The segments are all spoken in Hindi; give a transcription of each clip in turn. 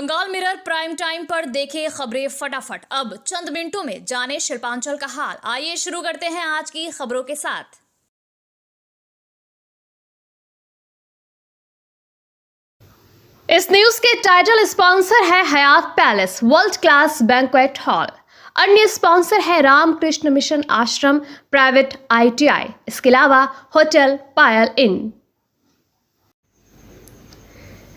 बंगाल मिरर प्राइम टाइम पर देखे खबरें फटाफट। अब चंद मिनटों में जाने शिल्पांचल का हाल। आइए शुरू करते हैं आज की खबरों के साथ। इस न्यूज के टाइटल स्पॉन्सर है Hayat palace world class banquet hall. अन्य स्पॉन्सर है रामकृष्ण मिशन आश्रम प्राइवेट ITI। इसके अलावा होटल पायल इन।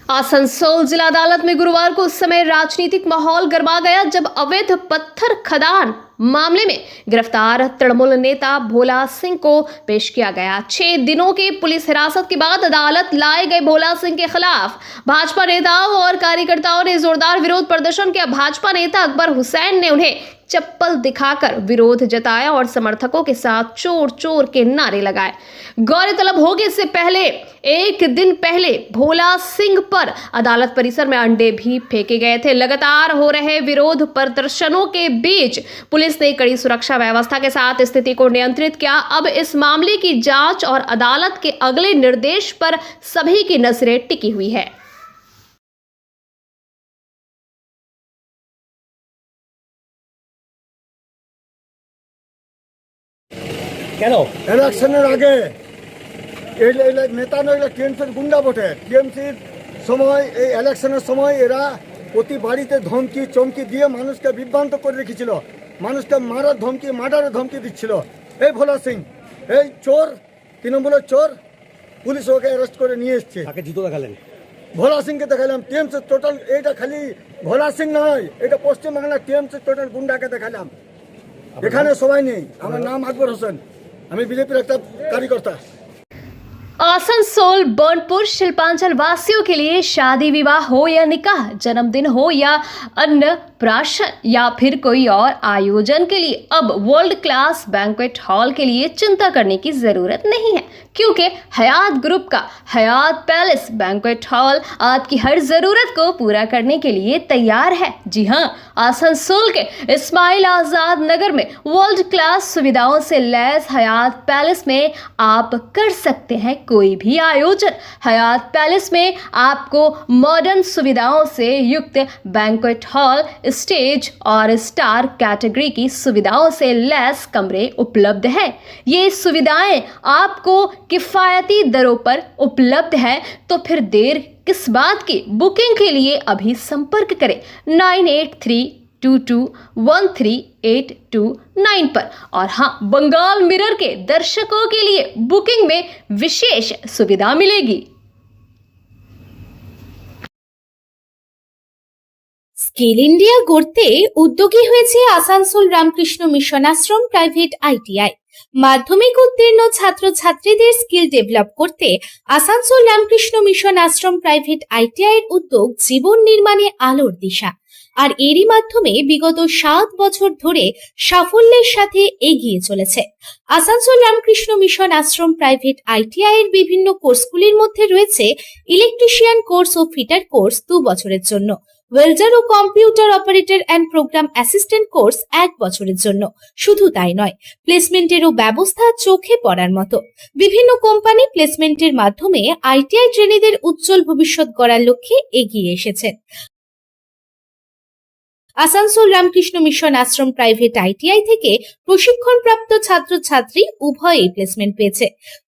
आसनसोल जिला अदालत में गुरुवार को उस समय राजनीतिक माहौल गरमा गया जब अवैध पत्थर खदान मामले में गिरफ्तार तृणमूल नेता भोला सिंह को पेश किया गया। 6 दिनों के पुलिस हिरासत के बाद अदालत लाए गए भोला सिंह के खिलाफ भाजपा नेताओं और कार्यकर्ताओं ने जोरदार विरोध प्रदर्शन किया। भाजपा नेता अकबर हुसैन ने उन्हें चप्पल दिखाकर विरोध जताया और समर्थकों के साथ चोर चोर के नारे लगाए। गौरतलब हो कि इससे पहले एक दिन पहले भोला सिंह पर अदालत परिसर में अंडे भी फेंके गए थे। लगातार हो रहे विरोध प्रदर्शनों के बीच पुलिस ने कड़ी सुरक्षा व्यवस्था के साथ स्थिति को नियंत्रित किया। अब इस मामले की जांच और अदालत के अगले निर्देश पर सभी की नजरें टिकी हुई है। কেন ইলেকশনের আগে এই নেতা নইলে টিএমসির গুন্ডা ভোটে। টিএমসির সময় এই ইলেকশনের সময় এরা প্রতি বাড়িতে ধমকি চমকি দিয়ে মানুষকে বিভ্রান্ত করে রেখেছিল, মানুষকে মারার ধমকি মার্ডারের ধমকি দিচ্ছিল। এই ভোলা সিং এই চোর, তৃণমূলের চোর, পুলিশ ওকে অ্যারেস্ট করে নিয়ে এসছে। তাকে জুতো দেখালেন? ভোলা সিংকে দেখালাম। টিএমসি টোটাল, এইটা খালি ভোলা সিং নয়, এটা পশ্চিমবাংলার টিএমসি টোটাল গুন্ডাকে দেখালাম। এখানে সবাই নেই। আমার নাম আকবর হোসেন, আমি বিজেপির একটা कार्यकर्ता। आसनसोल बर्नपुर शिल्पांचल वासियों के लिए शादी विवाह हो या निकाह, जन्मदिन हो या अन्नप्राशन या फिर कोई और आयोजन के लिए अब वर्ल्ड क्लास बैंक्वेट हॉल के लिए चिंता करने की जरूरत नहीं है, क्योंकि हयात ग्रुप का हयात पैलेस बैंक्वेट हॉल आपकी हर जरूरत को पूरा करने के लिए तैयार है। जी हाँ, आसनसोल के इस्माइल आजाद नगर में वर्ल्ड क्लास सुविधाओं से लैस हयात पैलेस में आप कर सकते हैं कोई भी आयोजन। हयात पैलेस में आपको मॉडर्न सुविधाओं से युक्त बैंक्वेट हॉल, स्टेज और स्टार कैटेगरी की सुविधाओं से लैस कमरे उपलब्ध हैं। ये सुविधाएं आपको किफायती दरों पर उपलब्ध है, तो फिर देर किस बात की। बुकिंग के लिए अभी संपर्क करें 9832213829 पर। और हाँ, बंगाल मिरर के दर्शकों के लिए बुकिंग में विशेष सुविधा मिलेगी। স্কিল ইন্ডিয়া গড়তে উদ্যোগী হয়েছে Asansol Ramakrishna mission Ashram private ITI। মাধ্যমিক উত্তীর্ণ ছাত্রছাত্রীদের স্কিল ডেভেলপ করতে Asansol Ramakrishna mission Ashram private ITI এর উদ্যোগ জীবন নির্মাণে আলোর দিশা। আর এরই মাধ্যমে বিগত 7 বছর ধরে সাফল্যের সাথে এগিয়ে চলেছে। Asansol Ramakrishna mission Ashram private ITI এর বিভিন্ন কোর্সগুলির মধ্যে রয়েছে ইলেকট্রিশিয়ান কোর্স ও ফিটার কোর্স 2 বছরের জন্য, ওয়েল্ডার ও computer operator and programme assistant course 1 বছরের জন্য। শুধু তাই নয়, প্লেসমেন্টেরও ব্যবস্থা চোখে পড়ার মতো। বিভিন্ন কোম্পানি প্লেসমেন্টের মাধ্যমে ITI ট্রেনিদের উজ্জ্বল ভবিষ্যৎ গড়ার লক্ষ্যে এগিয়ে এসেছেন। Asansol Ramakrishna mission Ashram private ITI থেকে প্রশিক্ষণপ্রাপ্ত ছাত্রছাত্রী উভয়ই প্লেসমেন্ট পেয়েছে।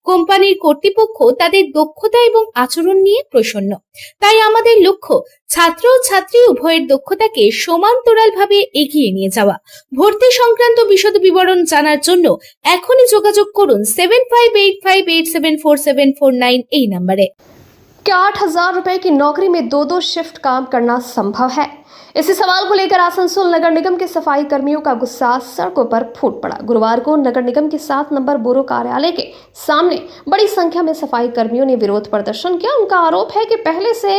কোম্পানির কর্তৃপক্ষ তাদের দক্ষতা এবং আচরণ নিয়ে প্রসন্ন। তাই আমাদের লক্ষ্য ছাত্র ও ছাত্রী উভয়ের দক্ষতাকে সমান্তরালভাবে এগিয়ে নিয়ে যাওয়া। ভর্তি সংক্রান্ত বিশদ বিবরণ জানার জন্য এখনই যোগাযোগ করুন 7585874749 এই নম্বরে। क्या 8,000 रुपए की नौकरी में 2-2 शिफ्ट काम करना संभव है? इसी सवाल को लेकर आसनसोल नगर निगम के सफाई कर्मियों का गुस्सा सड़कों पर फूट पड़ा। गुरुवार को नगर निगम के 7 नंबर बोरो कार्यालय के सामने बड़ी संख्या में सफाई कर्मियों ने विरोध प्रदर्शन किया। उनका आरोप है कि पहले से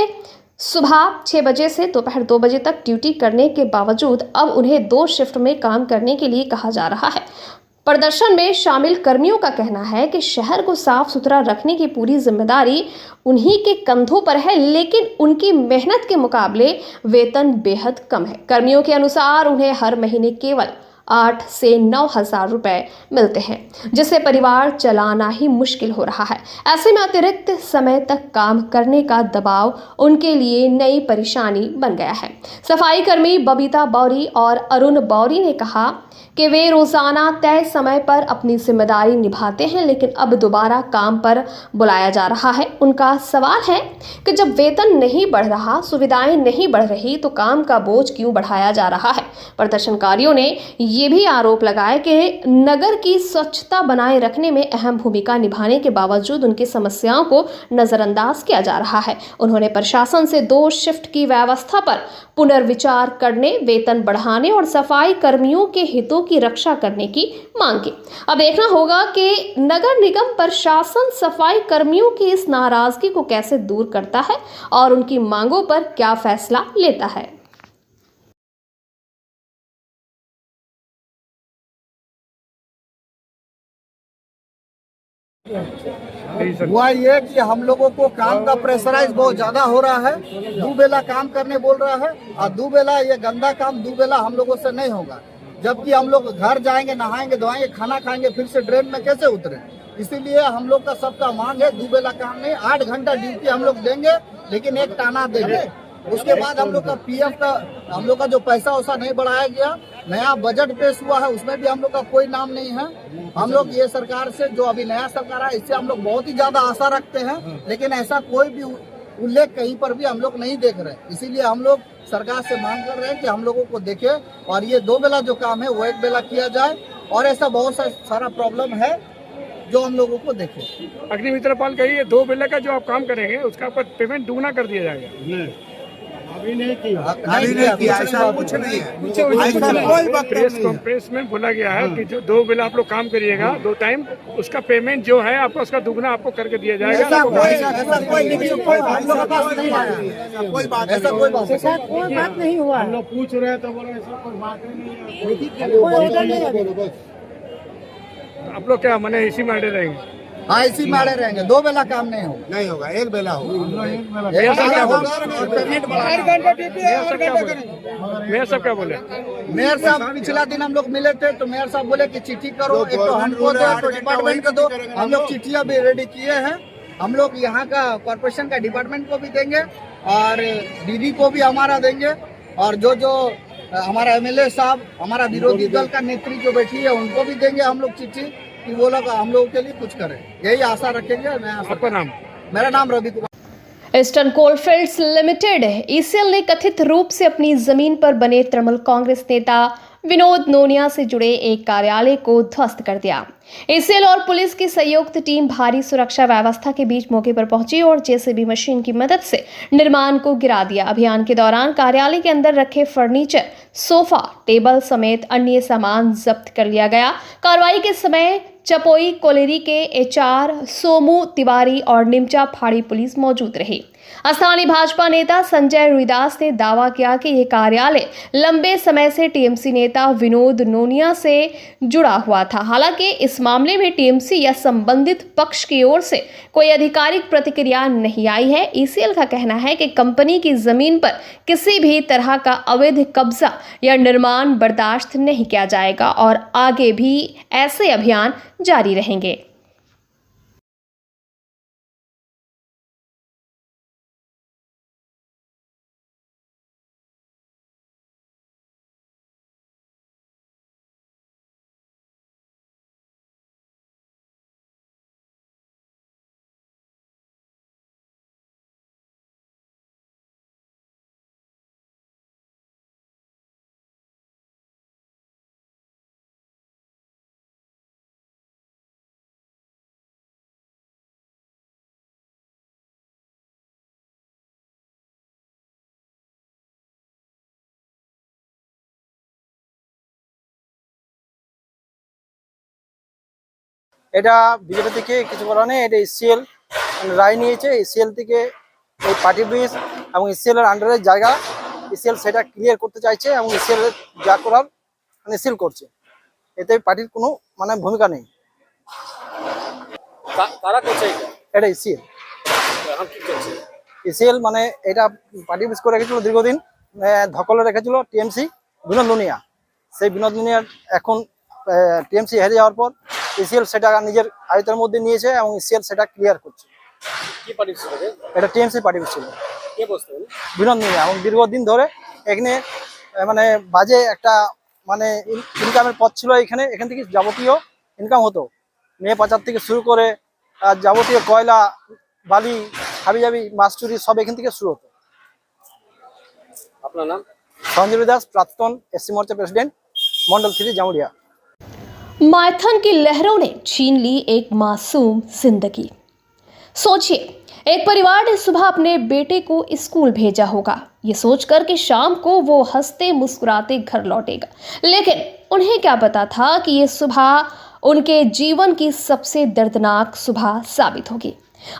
सुबह 6 बजे से दोपहर 2 बजे तक ड्यूटी करने के बावजूद अब उन्हें 2 शिफ्ट में काम करने के लिए कहा जा रहा है। प्रदर्शन में शामिल कर्मियों का कहना है कि शहर को साफ सुथरा रखने की पूरी जिम्मेदारी उन्हीं के कंधों पर है, लेकिन उनकी मेहनत के मुकाबले वेतन बेहद कम है। कर्मियों के अनुसार उन्हें हर महीने केवल 8 से 9 हजार रुपए मिलते हैं, जिससे परिवार चलाना ही मुश्किल हो रहा है। ऐसे में अतिरिक्त समय तक काम करने का दबाव उनके लिए नई परेशानी बन गया है। सफाई कर्मी बबीता बौरी और अरुण बौरी ने कहा कि वे रोजाना तय समय पर अपनी जिम्मेदारी निभाते हैं, लेकिन अब दोबारा काम पर बुलाया जा रहा है। उनका सवाल है कि जब वेतन नहीं बढ़ रहा, सुविधाएं नहीं बढ़ रही, तो काम का बोझ क्यों बढ़ाया जा रहा है। प्रदर्शनकारियों ने ये भी आरोप लगाया कि नगर की स्वच्छता बनाए रखने में अहम भूमिका निभाने के बावजूद उनकी समस्याओं को नजरअंदाज किया जा रहा है। उन्होंने प्रशासन से 2 शिफ्ट की व्यवस्था पर पुनर्विचार करने, वेतन बढ़ाने और सफाई कर्मियों के हितों की रक्षा करने की मांग की। अब देखना होगा कि नगर निगम प्रशासन सफाई कर्मियों की इस नाराजगी को कैसे दूर करता है और उनकी मांगों पर क्या फैसला लेता है। हुआ ये कि हम लोगों को काम का प्रेशराइज बहुत ज्यादा हो रहा है। 2 बेला काम करने बोल रहा है और 2 बेला ये गंदा काम 2 बेला हम लोगों से नहीं होगा, जबकि हम लोग घर जाएंगे, नहाएंगे, धोएंगे, खाना खाएंगे, फिर से ड्रेन में कैसे उतरे। इसीलिए हम लोग का सबका मांग है 2 बेला काम नहीं, 8 घंटा ड्यूटी हम लोग देंगे, लेकिन एक टाना देंगे। उसके बाद हम लोग का पीएफ का हम लोग का जो पैसा वैसा नहीं बढ़ाया गया। नया बजट पेश हुआ है, उसमें भी हम लोग का कोई नाम नहीं है। हम लोग ये सरकार से, जो अभी नया सरकार है, इससे हम लोग बहुत ही ज्यादा आशा रखते हैं, लेकिन ऐसा कोई भी उल्लेख कहीं पर भी हम लोग नहीं देख रहे। इसीलिए हम लोग सरकार से मांग कर रहे हैं कि हम लोगों को देखे और ये 2 बेला जो काम है वो 1 बेला किया जाए। और ऐसा बहुत सारा प्रॉब्लम है जो हम लोगों को देखे। अग्निमित्रपाल कहिए 2 बेले का जो आप काम करेंगे उसका आपका पेमेंट दुगना कर दिया जाएगा। अभी नहीं किया, ऐसा कुछ नहीं है। प्रेस में बोला गया है कि जो 2 बेला आप लोग काम करिएगा 2 टाइम, उसका पेमेंट जो है आपको उसका दुगना आपको करके दिया जाएगा। ऐसा कोई बात नहीं हुआ। हम लोग पूछ रहे हैं तो बोले ऐसा कोई बात नहीं है। आप लोग क्या माने इसी में अड़े रहेंगे? हाँ, इसी में अड़े रहेंगे। 2 बेला काम नहीं होगा, 1 बेला होगा। मेयर साहब क्या बोले? मेयर साहब पिछला दिन हम लोग मिले थे तो मेयर साहब बोले कि चिट्ठी करो, एक तो हमको दो, तो डिपार्टमेंट को दो। हम लोग चिट्ठियाँ भी रेडी किए हैं। हम लोग यहाँ का कॉर्पोरेशन का डिपार्टमेंट को भी देंगे और डीडी को भी हमारा देंगे, और जो हमारा एमएलए साहब, हमारा विरोधी दल का नेत्री जो बैठी है, उनको भी देंगे हम लोग चिट्ठी कि वो लोग हम लोगों के लिए कुछ करें। यही आशा रखेंगे। आपका नाम? मेरा नाम Ravi Kumar. Eastern Coalfields Limited ECL ने कथित रूप से अपनी जमीन पर बने तृणमूल कांग्रेस नेता विनोद नोनिया से जुड़े एक कार्यालय को ध्वस्त कर दिया। ईसीएल और पुलिस की संयुक्त टीम भारी सुरक्षा व्यवस्था के बीच मौके पर पहुंची और जेसीबी मशीन की मदद से निर्माण को गिरा दिया। अभियान के दौरान कार्यालय के अंदर रखे फर्नीचर, सोफा, टेबल समेत अन्य सामान जब्त कर लिया गया। कार्रवाई के समय चपोई कोलेरी के एचआर सोमू तिवारी और निमचा फाड़ी पुलिस मौजूद रही। स्थानीय भाजपा नेता संजय रुईदास ने दावा किया कि यह कार्यालय लंबे समय से टीएमसी नेता विनोद नोनिया से जुड़ा हुआ था। हालांकि इस मामले में टीएमसी या संबंधित पक्ष की ओर से कोई आधिकारिक प्रतिक्रिया नहीं आई है। ईसीएल का कहना है कि कंपनी की जमीन पर किसी भी तरह का अवैध कब्जा या निर्माण बर्दाश्त नहीं किया जाएगा और आगे भी ऐसे अभियान जारी रहेंगे। এটা বিজেপি থেকে কিছু বলা নেই, এটা ইসিএল রায় নিয়েছে। ইসিএল থেকে এই পার্টি ব্রিজ এবং ইসিএল এর আন্ডারে জায়গা ইসিএল সেটা ক্লিয়ার করতে চাইছে এবং ইসিএল যা করার ইসিএল করছে। এতে পার্টির কোনো মানে ভূমিকা নেই। কারা করছে এটা ইসিএল। ইসিএল মানে এটা পার্টি ব্রিজ করে রেখেছিল দীর্ঘদিন, ধকলে রেখেছিল টিএমসি বিনোদ ননিয়া। সেই বিনোদিনী এখন টিএমসি হেরে যাওয়ার পর ইসিএল সেটা নিজের আয়ত্তের মধ্যে নিয়েছে এবং ইসিএল সেটা ক্লিয়ার করছে। কি পার্টি ছিল রে? এটা টিএমসি পার্টি ছিল কে বসতো উনি? বিনোদিনী, এবং দীর্ঘদিন ধরে এখানে মানে বাজে একটা মানে ইনকামের পথ ছিল। এখান থেকে যাবতীয় ইনকাম হতো, মেয়ে পাচার থেকে শুরু করে যাবতীয় কয়লা, বালি, হাবিজাবি, মাছ চুরি সব এখান থেকে শুরু হতো। আপনার নাম? সঞ্জীব দাস, प्राक्तन एससी मोर्चा प्रेसिडेंट, मंडल 3 जामुड़िया। माइथन की लहरों ने छीन ली एक मासूम जिंदगी। सोचिए, एक परिवार ने सुबह अपने बेटे को स्कूल भेजा होगा, ये सोचकर कि शाम को वो हंसते मुस्कुराते घर लौटेगा। लेकिन उन्हें क्या पता था कि ये सुबह उनके जीवन की सबसे दर्दनाक सुबह साबित होगी।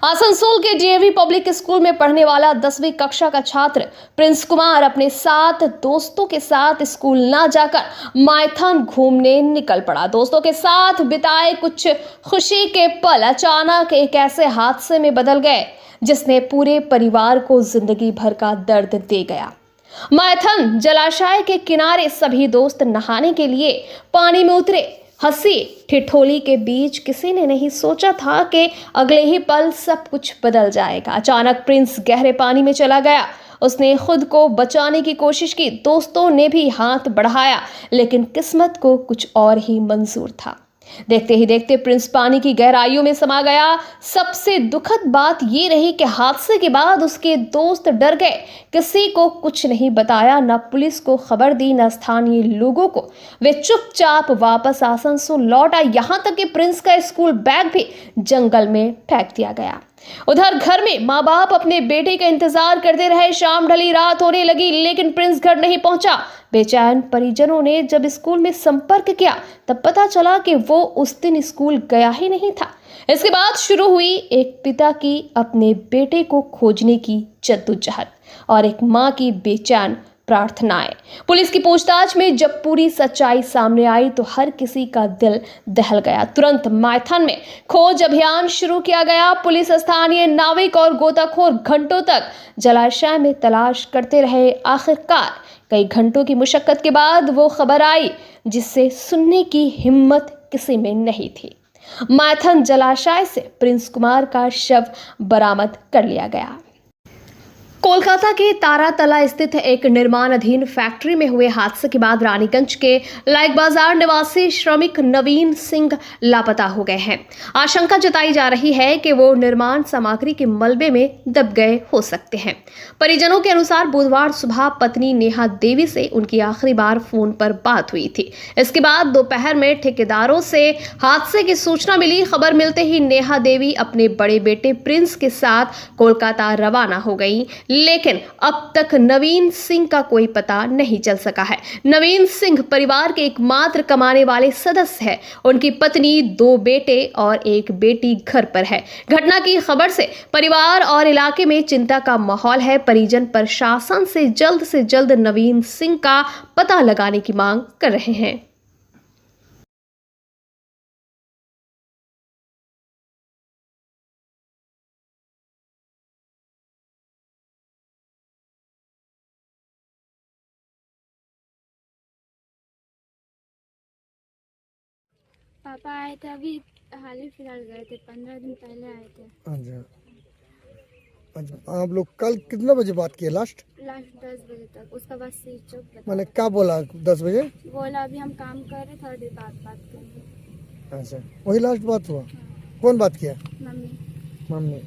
आसनसोल के डीएवी पब्लिक स्कूल में पढ़ने वाला 10वीं कक्षा का छात्र प्रिंस कुमार अपने 7 दोस्तों के साथ स्कूल ना जाकर माइथन घूमने निकल पड़ा। दोस्तों के साथ बिताए कुछ खुशी के पल अचानक एक ऐसे हादसे में बदल गए जिसने पूरे परिवार को जिंदगी भर का दर्द दे गया। माइथन जलाशय के किनारे सभी दोस्त नहाने के लिए पानी में उतरे। हंसी ठिठोली के बीच किसी ने नहीं सोचा था कि अगले ही पल सब कुछ बदल जाएगा। अचानक प्रिंस गहरे पानी में चला गया। उसने खुद को बचाने की कोशिश की, दोस्तों ने भी हाथ बढ़ाया, लेकिन किस्मत को कुछ और ही मंजूर था। देखते ही देखते प्रिंस पानी की गहराइयों में समा गया। सबसे दुखद बात ये रही कि हादसे के बाद उसके दोस्त डर गए, किसी को कुछ नहीं बताया, न पुलिस को खबर दी, न स्थानीय लोगों को। वे चुपचाप वापस आसनसोल लौट आए। यहाँ तक कि प्रिंस का स्कूल बैग भी जंगल में फेंक दिया गया। उधर घर में माँ बाप अपने बेटे का इंतजार करते रहे। शाम ढली, रात होने लगी, लेकिन प्रिंस घर नहीं पहुंचा। बेचैन परिजनों ने जब स्कूल में संपर्क किया तब पता चला कि वो उस दिन स्कूल गया ही नहीं था। इसके बाद शुरू हुई एक पिता की अपने बेटे को खोजने की जद्दोजहद और एक माँ की बेचैन प्रार्थनाएं। पुलिस की पूछताछ में जब पूरी सच्चाई सामने आई तो हर किसी का दिल दहल गया। तुरंत माइथन में खोज अभियान शुरू किया गया। पुलिस, स्थानीय नाविक और गोताखोर घंटों तक जलाशय में तलाश करते रहे। आखिरकार कई घंटों की मुशक्कत के बाद वो खबर आई जिससे सुनने की हिम्मत किसी में नहीं थी। माइथन जलाशय से प्रिंस कुमार का शव बरामद कर लिया गया। कोलकाता के तारातला स्थित एक निर्माणाधीन फैक्ट्री में हुए हादसे के बाद रानीगंज के लाइक बाजार निवासी श्रमिक नवीन सिंह लापता हो गए हैं। आशंका जताई जा रही है कि वो निर्माण सामग्री के मलबे में दब गए हो सकते हैं। परिजनों के अनुसार बुधवार सुबह पत्नी नेहा देवी से उनकी आखिरी बार फोन पर बात हुई थी। इसके बाद दोपहर में ठेकेदारों से हादसे की सूचना मिली। खबर मिलते ही नेहा देवी अपने बड़े बेटे प्रिंस के साथ कोलकाता रवाना हो गई, लेकिन अब तक नवीन सिंह का कोई पता नहीं चल सका है। नवीन सिंह परिवार के एकमात्र कमाने वाले सदस्य हैं। उनकी पत्नी, 2 बेटे और एक बेटी घर पर है। घटना की खबर से परिवार और इलाके में चिंता का माहौल है। परिजन प्रशासन से जल्द नवीन सिंह का पता लगाने की मांग कर रहे हैं। पापा आए थे, अभी हाल ही फिलहाल गए थे, 15 दिन पहले आए थे। अच्छा, आप लोग कल कितने बजे बात किए लास्ट? 10 बजे तक। उसका बाद स्विच ऑफ बता। मैंने क्या बोला 10 बजे? बोला अभी हम काम कर रहे, थोड़ी देर बात करेंगे। अच्छा, वही लास्ट बात हुआ? कौन बात किया? मम्मी। मम्मी।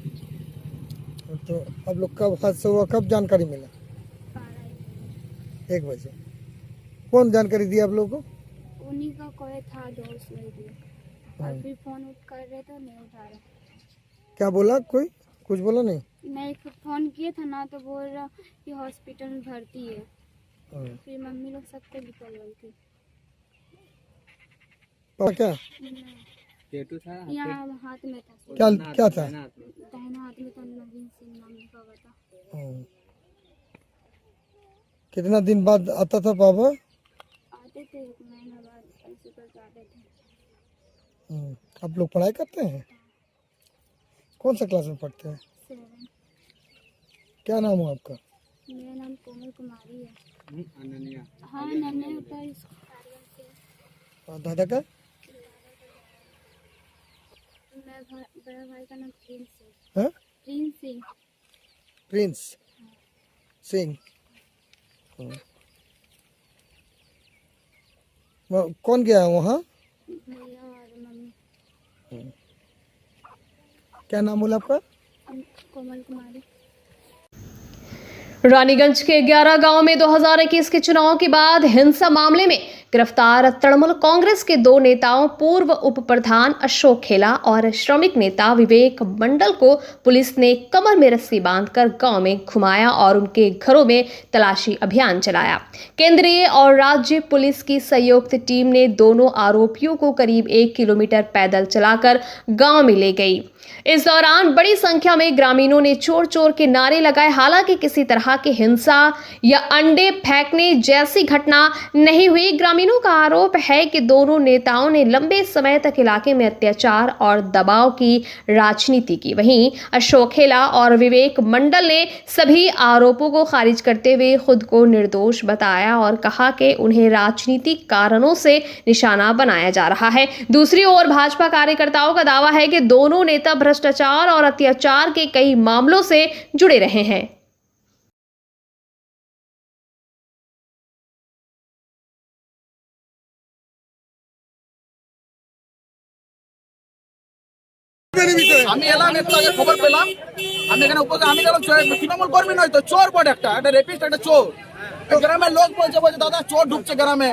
तो आप लोग कब हादसा हुआ, कब जानकारी मिला? 1 बजे। कौन जानकारी दिया आप लोगों को? उन्हीं का कोई था दोस्त नहीं दिया, और फिर फोन कर रहे तो नहीं उठा रहे। क्या बोला? कोई कुछ बोला नहीं? नहीं, फोन किए था ना तो बोल रहा कि हॉस्पिटल में भर्ती है। फिर मम्मी लोग सबको निकल गई थी। क्या यहाँ हाथ में था। क्या था? दाहिना हाथ में था। नवीन सिंह नाम लिखा हुआ था। कितना दिन बाद आता था पापा? आते थे, 1 महीना बाद ऐसे करके आते थे। आप लोग पढ़ाई करते हैं? कौन सा क्लास में पढ़ते हैं? 7। क्या नाम है आपका? मेरा नाम कोमल कुमारी है। हाँ, अनन्या होता है। और दादा का? बड़ा भाई का नाम प्रिंस है। हाँ? प्रिंस सिंह। प्रिंस सिंह। कौन गया वहाँ? भैया और मम्मी। क्या नाम बोला आपका? कोमल कुमारी। रानीगंज के 11 गांव में 2021 के चुनाव के बाद हिंसा मामले में गिरफ्तार तृणमूल कांग्रेस के 2 नेताओं पूर्व उप प्रधान अशोक खेला और श्रमिक नेता विवेक मंडल को पुलिस ने कमर में रस्सी बांधकर गांव में घुमाया और उनके घरों में तलाशी अभियान चलाया। केंद्रीय और राज्य पुलिस की संयुक्त टीम ने दोनों आरोपियों को करीब 1 किलोमीटर पैदल चलाकर गांव में ले गई। इस दौरान बड़ी संख्या में ग्रामीणों ने चोर चोर के नारे लगाए। हालांकि किसी तरह की हिंसा या अंडे फेंकने जैसी घटना नहीं हुई। ग्रामीणों का आरोप है कि दोनों नेताओं ने लंबे समय तक इलाके में अत्याचार और दबाव की राजनीति की। वहीं अशोक खेला और विवेक मंडल ने सभी आरोपों को खारिज करते हुए खुद को निर्दोष बताया और कहा कि उन्हें राजनीतिक कारणों से निशाना बनाया जा रहा है। दूसरी ओर भाजपा कार्यकर्ताओं का दावा है कि दोनों नेता भ्रष्टाचार और अत्याचार के कई मामलों से जुड़े रहे हैं। আমি এলাম একটু আগে খবর পেলাম, আমি এখানে উপস্থিত, আমি গেলাম তৃণমূল কর্মী নয় তো চোর বটে, একটা রেপিস্ট, একটা চোর। গ্রামের লোক বলছে দাদা চোর ঢুকছে গ্রামে।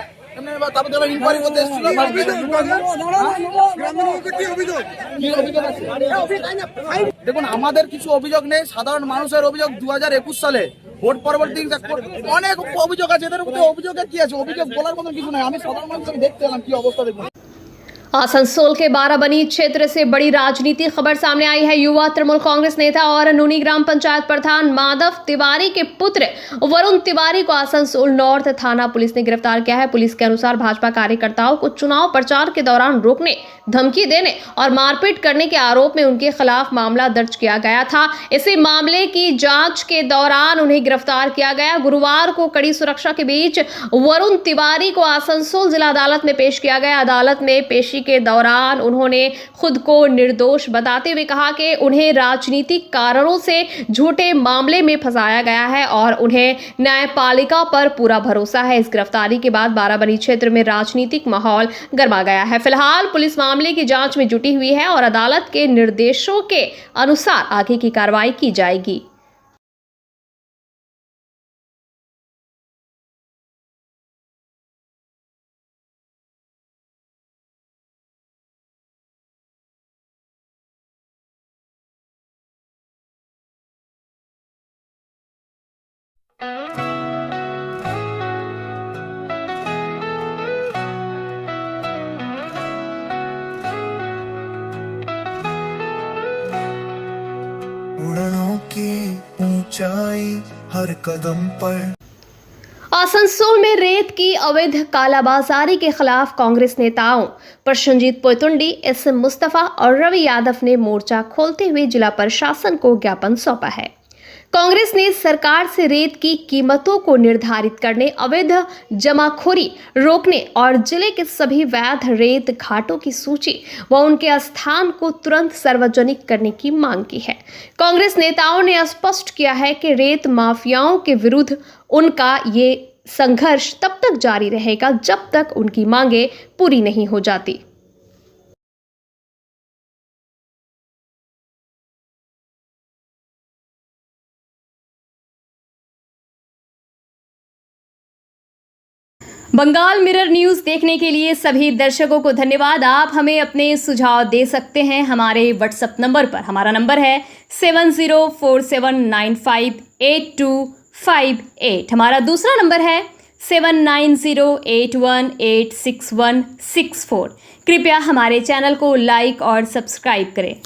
তারপরে ইনকোয়ারি করতে এসেছিল। দেখুন আমাদের কিছু অভিযোগ নেই, সাধারণ মানুষের অভিযোগ। 2021 সালে ভোট পরবর্তী অনেক অভিযোগ আছে, এদের মধ্যে অভিযোগের কি আছে? অভিযোগ বলার মতন কিছু নাই। আমি সাধারণ মানুষ দেখতে এলাম কি অবস্থা। দেখুন आसनसोल के बाराबनी क्षेत्र से बड़ी राजनीतिक खबर सामने आई है। युवा तृणमूल कांग्रेस नेता और नूनी ग्राम पंचायत प्रधान माधव तिवारी के पुत्र वरुण तिवारी को आसनसोल नॉर्थ थाना पुलिस ने गिरफ्तार किया है। पुलिस के अनुसार भाजपा कार्यकर्ताओं को चुनाव प्रचार के दौरान रोकने, धमकी देने और मारपीट करने के आरोप में उनके खिलाफ मामला दर्ज किया गया था। इसी मामले की जांच के दौरान उन्हें गिरफ्तार किया गया। गुरुवार को कड़ी सुरक्षा के बीच वरुण तिवारी को आसनसोल जिला अदालत में पेश किया गया। अदालत में पेशी के दौरान उन्होंने खुद को निर्दोष बताते हुए कहा कि उन्हें राजनीतिक कारणों से झूठे मामले में फंसाया गया है और उन्हें न्यायपालिका पर पूरा भरोसा है। इस गिरफ्तारी के बाद बाराबनी क्षेत्र में राजनीतिक माहौल गरमा गया है। फिलहाल पुलिस मामले की जांच में जुटी हुई है और अदालत के निर्देशों के अनुसार आगे की कार्रवाई की जाएगी। उड़नों की ऊंचाई हर कदम पर। आसनसोल में रेत की अवैध कालाबाजारी के खिलाफ कांग्रेस नेताओं प्रशंजीत पोयतुंडी, एसएम मुस्तफा और रवि यादव ने मोर्चा खोलते हुए जिला प्रशासन को ज्ञापन सौंपा है। कांग्रेस ने सरकार से रेत की कीमतों को निर्धारित करने, अवैध जमाखोरी रोकने और जिले के सभी वैध रेत घाटों की सूची व उनके स्थान को तुरंत सार्वजनिक करने की मांग की है। कांग्रेस नेताओं ने स्पष्ट किया है कि रेत माफियाओं के विरुद्ध उनका ये संघर्ष तब तक जारी रहेगा जब तक उनकी मांगें पूरी नहीं हो जाती। बंगाल मिरर न्यूज़ देखने के लिए सभी दर्शकों को धन्यवाद। आप हमें अपने सुझाव दे सकते हैं हमारे व्हाट्सएप नंबर पर। हमारा नंबर है 7047958258। हमारा दूसरा नंबर है 7908186164। कृपया हमारे चैनल को लाइक और सब्सक्राइब करें।